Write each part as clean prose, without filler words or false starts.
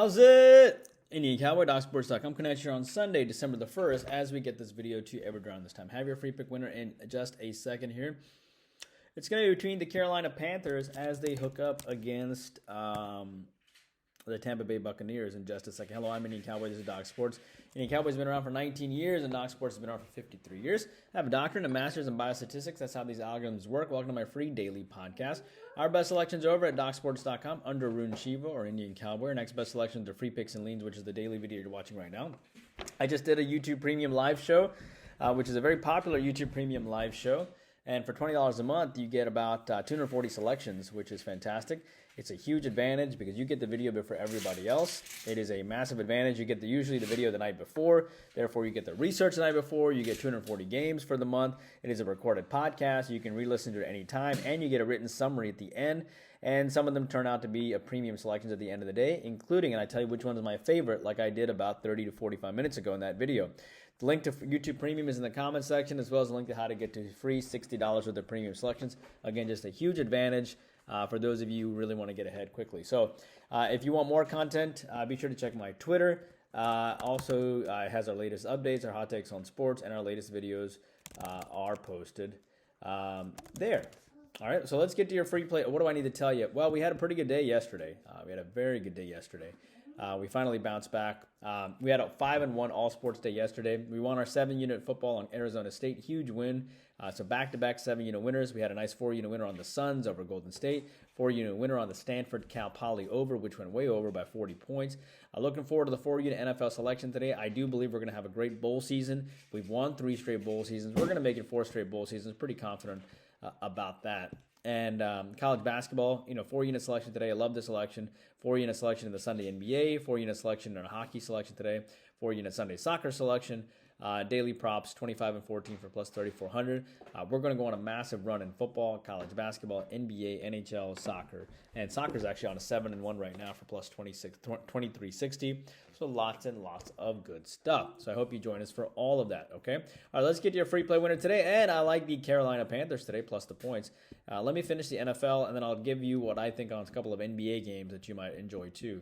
How's it? Indian Cowboy, docsports.com. Connect here on Sunday, December the 1st, as we get this video to you every around this time. Have your free pick winner in just a second here. It's going to be between the Carolina Panthers as they hook up against the Tampa Bay Buccaneers in just a second. Hello, I'm Indian Cowboy. This is Doc Sports. Indian Cowboy's been around for 19 years, and Doc Sports has been around for 53 years. I have a doctorate and a master's in biostatistics. That's how these algorithms work. Welcome to my free daily podcast. Our best selections are over at docsports.com under Arun Shiva or Indian Cowboy. Our next best selections are free picks and leans, which is the daily video you're watching right now. I just did a YouTube Premium live show, which is a very popular YouTube Premium live show. And for $20 a month, you get about 240 selections, which is fantastic. It's a huge advantage because you get the video before everybody else. It is a massive advantage. You get usually the video the night before. Therefore, you get the research the night before. You get 240 games for the month. It is a recorded podcast. You can re-listen to it any time. And you get a written summary at the end. And some of them turn out to be a premium selections at the end of the day, including, and I tell you which one is my favorite, like I did about 30 to 45 minutes ago in that video. The link to YouTube Premium is in the comment section, as well as a link to how to get to free $60 worth of premium selections. Again, just a huge advantage for those of you who really want to get ahead quickly. So if you want more content, be sure to check my Twitter. Also, it has our latest updates, our hot takes on sports, and our latest videos are posted there. All right, so let's get to your free play. What do I need to tell you? Well, we had a pretty good day yesterday. We had a very good day yesterday. We finally bounced back. We had a 5-1 all sports day yesterday. We won our 7-unit football on Arizona State. Huge win. So back-to-back 7-unit winners. We had a nice 4-unit winner on the Suns over Golden State. 4-unit winner on the Stanford Cal Poly over, which went way over by 40 points. Looking forward to the 4-unit NFL selection today. I do believe we're going to have a great bowl season. We've won 3 straight bowl seasons. We're going to make it 4 straight bowl seasons. Pretty confident about that. And college basketball, 4-unit selection today. I love this selection. 4-unit selection in the Sunday NBA, 4-unit selection in a hockey selection today, 4-unit Sunday soccer selection. Daily props, 25 and 14 for plus 3,400. We're going to go on a massive run in football, college basketball, NBA, NHL, soccer. And soccer is actually on a 7-1 right now for plus 2360. So lots and lots of good stuff. So I hope you join us for all of that, okay? All right, let's get to your free play winner today. And I like the Carolina Panthers today, plus the points. Let me finish the NFL, and then I'll give you what I think on a couple of NBA games that you might enjoy too.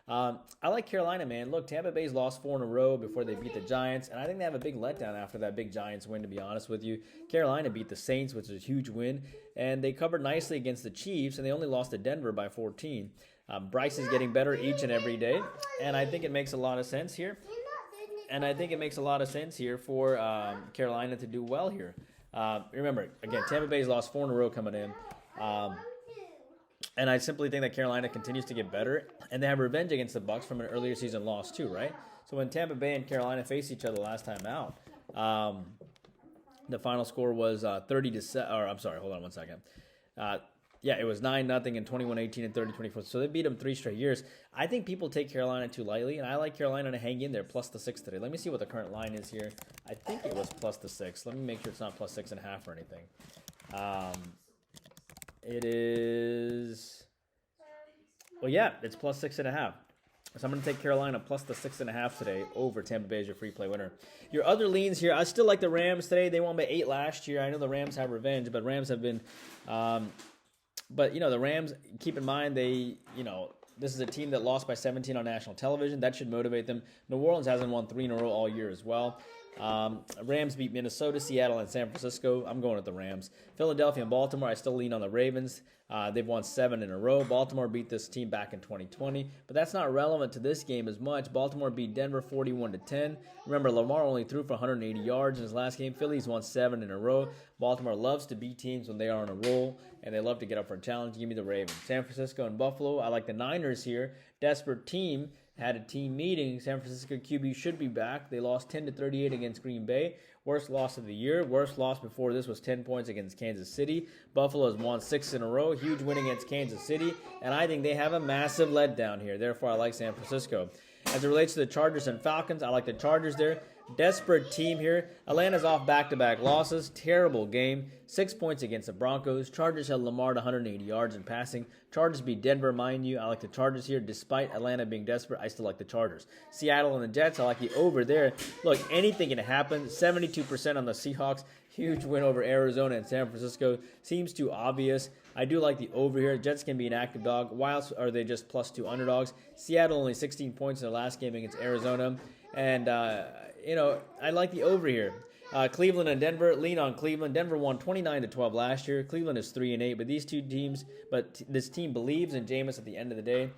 I like Carolina, man. Look, Tampa Bay's lost 4 in a row before they beat the Giants, and I think they have a big letdown after that big Giants win, to be honest with you. Carolina beat the Saints, which is a huge win, and they covered nicely against the Chiefs, and they only lost to Denver by 14. Bryce is getting better each and every day, and I think it makes a lot of sense here. For Carolina to do well here. Remember, again, Tampa Bay's lost 4 in a row coming in. And I simply think that Carolina continues to get better, and they have revenge against the Bucs from an earlier season loss too, right? So when Tampa Bay and Carolina faced each other last time out, the final score was 30-7. Or I'm sorry, hold on one second. It was 9-0 and 21-18 and 30-24. So they beat them 3 straight years. I think people take Carolina too lightly, and I like Carolina to hang in there plus the 6 today. Let me see what the current line is here. I think it was plus the 6. Let me make sure it's not plus 6.5 or anything. It is, it's plus 6.5. So I'm going to take Carolina plus the 6.5 today over Tampa Bay as your free play winner. Your other leans here, I still like the Rams today. They won by 8 last year. I know the Rams have revenge, but Rams have been, the Rams, keep in mind, this is a team that lost by 17 on national television. That should motivate them. New Orleans hasn't won 3 in a row all year as well. Rams beat Minnesota, Seattle, and San Francisco. I'm going with the Rams. Philadelphia and Baltimore, I still lean on the Ravens. They've won 7 in a row. Baltimore beat this team back in 2020, but that's not relevant to this game as much. Baltimore beat Denver 41-10. Remember, Lamar only threw for 180 yards in his last game. Philly's won 7 in a row. Baltimore loves to beat teams when they are on a roll, and they love to get up for a challenge. Give me the Ravens. San Francisco and Buffalo, I like the Niners here. Desperate team. Had a team meeting. San Francisco QB should be back. They lost 10-38 against Green Bay. Worst loss of the year. Worst loss before this was 10 points against Kansas City. Buffalo has won 6 in a row. Huge win against Kansas City. And I think they have a massive letdown here. Therefore, I like San Francisco. As it relates to the Chargers and Falcons, I like the Chargers there. Desperate team here. Atlanta's off back-to-back losses. Terrible game. 6 points against the Broncos. Chargers held Lamar to 180 yards in passing. Chargers beat Denver, mind you. I like the Chargers here. Despite Atlanta being desperate, I still like the Chargers. Seattle and the Jets, I like the over there. Look, anything can happen. 72% on the Seahawks. Huge win over Arizona and San Francisco. Seems too obvious. I do like the over here. Jets can be an active dog. Why else are they just +2 underdogs? Seattle only 16 points in their last game against Arizona. And, I like the over here. Cleveland and Denver, lean on Cleveland. Denver won 29-12 last year. Cleveland is 3-8, but this team believes in Jameis at the end of the day.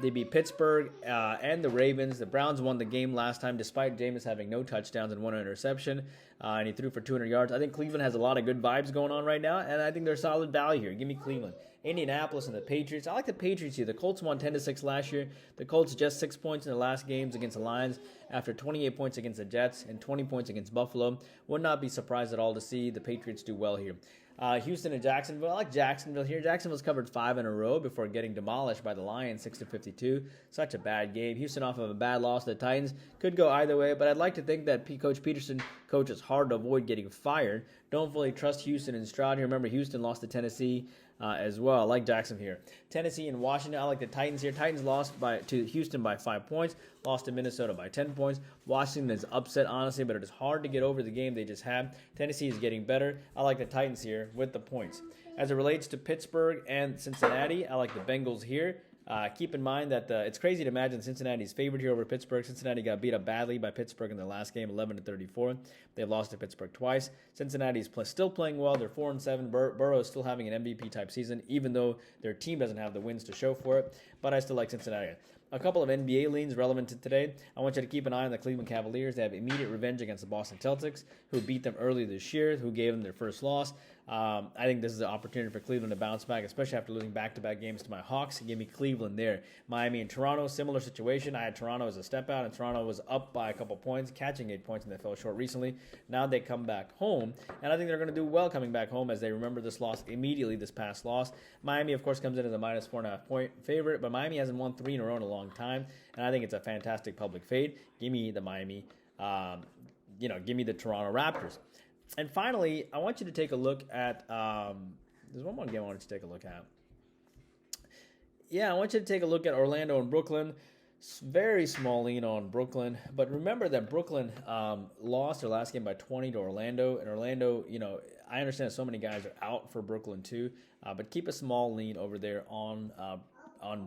They beat Pittsburgh and the Ravens. The Browns won the game last time despite Jameis having no touchdowns and 1 interception, and he threw for 200 yards. I think Cleveland has a lot of good vibes going on right now, and I think they're solid value here. Give me Cleveland. Indianapolis and the Patriots. I like the Patriots here. The Colts won 10-6 last year. The Colts just 6 points in the last games against the Lions after 28 points against the Jets and 20 points against Buffalo. Would not be surprised at all to see the Patriots do well here. Houston and Jacksonville. I like Jacksonville here. Jacksonville's covered 5 in a row before getting demolished by the Lions 6-52. Such a bad game. Houston off of a bad loss to the Titans. Could go either way, but I'd like to think that Coach Peterson coaches hard to avoid getting fired. Don't fully trust Houston and Stroud here. Remember, Houston lost to Tennessee as well. I like Jackson here. Tennessee and Washington. I like the Titans here. Titans lost to Houston by 5 points. Lost to Minnesota by 10 points. Washington is upset, honestly, but it is hard to get over the game they just had. Tennessee is getting better. I like the Titans here with the points. As it relates to Pittsburgh and Cincinnati, I like the Bengals here. Keep in mind that it's crazy to imagine Cincinnati's favored here over Pittsburgh. Cincinnati got beat up badly by Pittsburgh in their last game, 11-34. They've lost to Pittsburgh twice. Cincinnati's still playing well. They're 4-7. Burrow is still having an MVP-type season, even though their team doesn't have the wins to show for it. But I still like Cincinnati. A couple of NBA leans relevant to today. I want you to keep an eye on the Cleveland Cavaliers. They have immediate revenge against the Boston Celtics, who beat them earlier this year, who gave them their first loss. I think this is an opportunity for Cleveland to bounce back, especially after losing back-to-back games to my Hawks. Give me Cleveland there. Miami and Toronto, similar situation. I had Toronto as a step out, and Toronto was up by a couple points, catching 8 points, and they fell short recently. Now they come back home, and I think they're going to do well coming back home as they remember this loss immediately, this past loss. Miami, of course, comes in as a -4.5 point favorite, but Miami hasn't won 3 in a row in a long time, and I think it's a fantastic public fade. Give me the Miami, give me the Toronto Raptors. And finally, I want you to take a look at, there's one more game I want you to take a look at. I want you to take a look at Orlando and Brooklyn. Very small lean on Brooklyn. But remember that Brooklyn lost their last game by 20 to Orlando. And Orlando, I understand so many guys are out for Brooklyn too. But keep a small lean over there on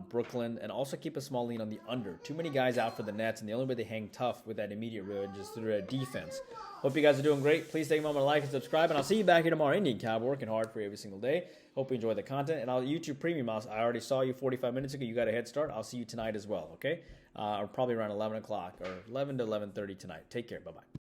Brooklyn, and also keep a small lean on the under. Too many guys out for the Nets, and the only way they hang tough with that immediate revenge is through their defense. Hope you guys are doing great. Please take a moment to like and subscribe, and I'll see you back here tomorrow. Indian Cowboy, working hard for you every single day. Hope you enjoy the content, and I'll YouTube Premium. I already saw you 45 minutes ago. You got a head start. I'll see you tonight as well, okay? Or probably around 11 o'clock or 11 to 11:30 tonight. Take care. Bye-bye.